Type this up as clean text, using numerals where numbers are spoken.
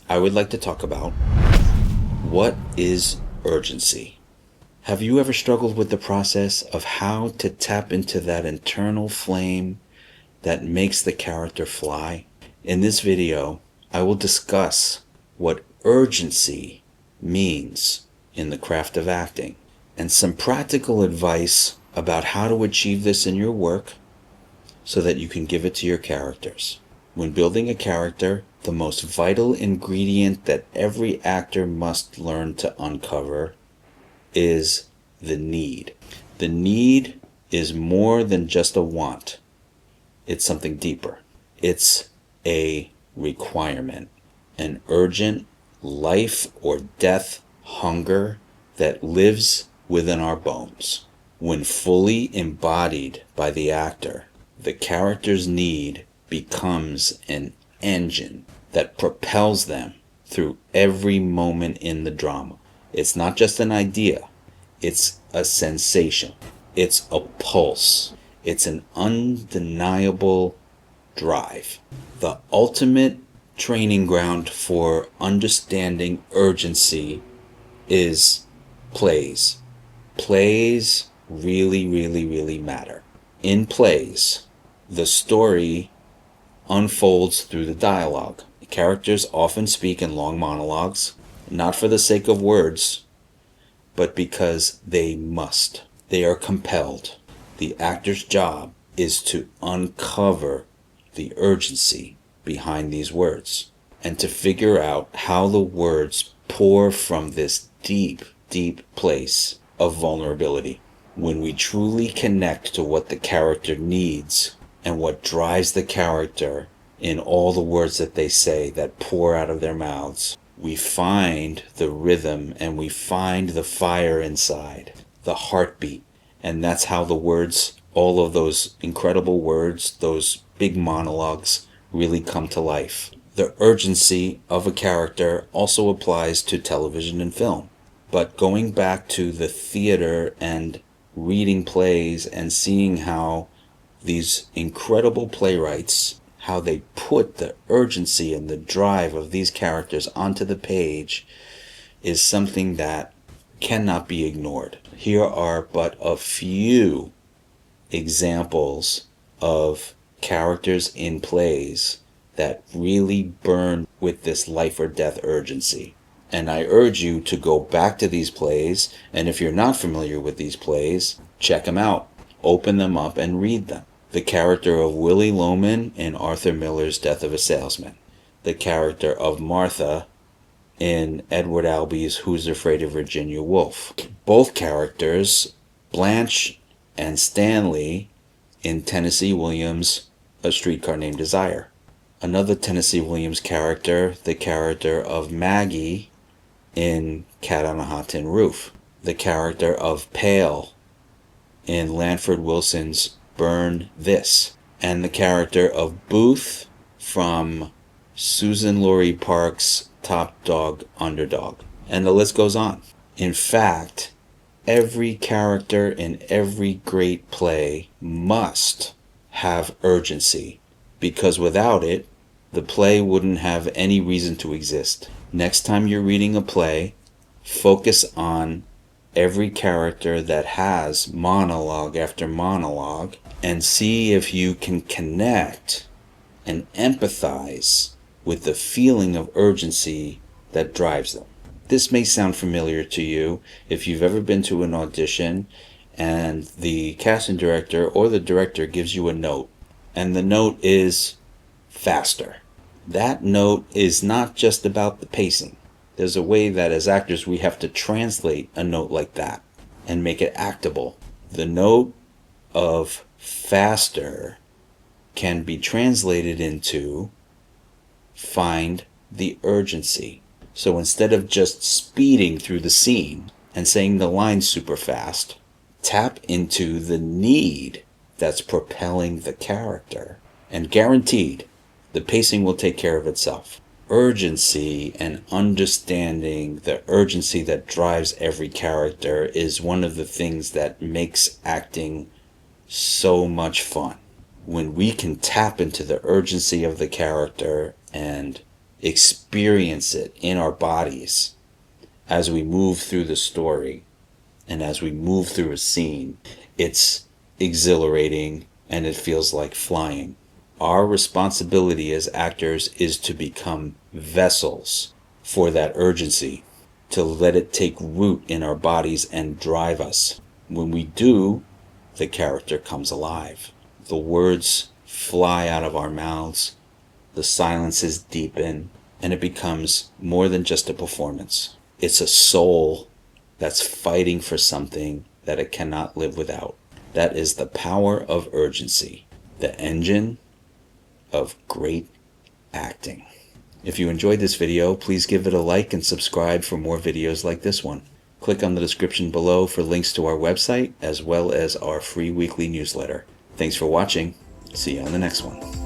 I would like to talk about what is urgency. Have you ever struggled with the process of how to tap into that internal flame that makes the character fly? In this video, I will discuss what urgency means in the craft of acting and some practical advice about how to achieve this in your work so that you can give it to your characters. When building a character, the most vital ingredient that every actor must learn to uncover is the need. The need is more than just a want. It's something deeper. It's a requirement, an urgent life or death hunger that lives within our bones. When fully embodied by the actor, the character's need becomes an engine that propels them through every moment in the drama. It's not just an idea, it's a sensation, it's a pulse, it's an undeniable drive. The ultimate training ground for understanding urgency is plays. Plays really matter. In plays, the story unfolds through the dialogue. The characters often speak in long monologues, not for the sake of words, but because they must. They are compelled. The actor's job is to uncover the urgency behind these words and to figure out how the words pour from this deep place of vulnerability. When we truly connect to what the character needs and what drives the character in all the words that they say that pour out of their mouths, we find the rhythm and we find the fire inside, the heartbeat. And that's how the words, all of those incredible words, those big monologues, really come to life. The urgency of a character also applies to television and film. But going back to the theater and reading plays and seeing how these incredible playwrights, how they put the urgency and the drive of these characters onto the page, is something that cannot be ignored. Here are but a few examples of characters in plays that really burn with this life or death urgency. And I urge you to go back to these plays, and if you're not familiar with these plays, check them out. Open them up and read them. The character of Willie Loman in Arthur Miller's Death of a Salesman. The character of Martha in Edward Albee's Who's Afraid of Virginia Woolf. Both characters, Blanche and Stanley, in Tennessee Williams' A Streetcar Named Desire. Another Tennessee Williams character, the character of Maggie in Cat on a Hot Tin Roof. The character of Pale in Lanford Wilson's Burn This. And the character of Booth from Susan Laurie Park's Top Dog Underdog. And the list goes on. In fact, every character in every great play must have urgency, because without it, the play wouldn't have any reason to exist. Next time you're reading a play, focus on every character that has monologue after monologue and see if you can connect and empathize with the feeling of urgency that drives them. This may sound familiar to you if you've ever been to an audition and the casting director or the director gives you a note, and the note is faster. That note is not just about the pacing. There's a way that as actors we have to translate a note like that and make it actable. The note of faster can be translated into find the urgency. So instead of just speeding through the scene and saying the lines super fast, tap into the need that's propelling the character. And guaranteed, the pacing will take care of itself. Urgency and understanding the urgency that drives every character is one of the things that makes acting so much fun. When we can tap into the urgency of the character and experience it in our bodies as we move through the story and as we move through a scene. It's exhilarating and it feels like flying. Our responsibility as actors is to become vessels for that urgency, to let it take root in our bodies and drive us. When we do, the character comes alive. The words fly out of our mouths, the silences deepen, and it becomes more than just a performance. It's a soul that's fighting for something that it cannot live without. That is the power of urgency, the engine of great acting. If you enjoyed this video, please give it a like and subscribe for more videos like this one. Click on the description below for links to our website as well as our free weekly newsletter. Thanks for watching. See you on the next one.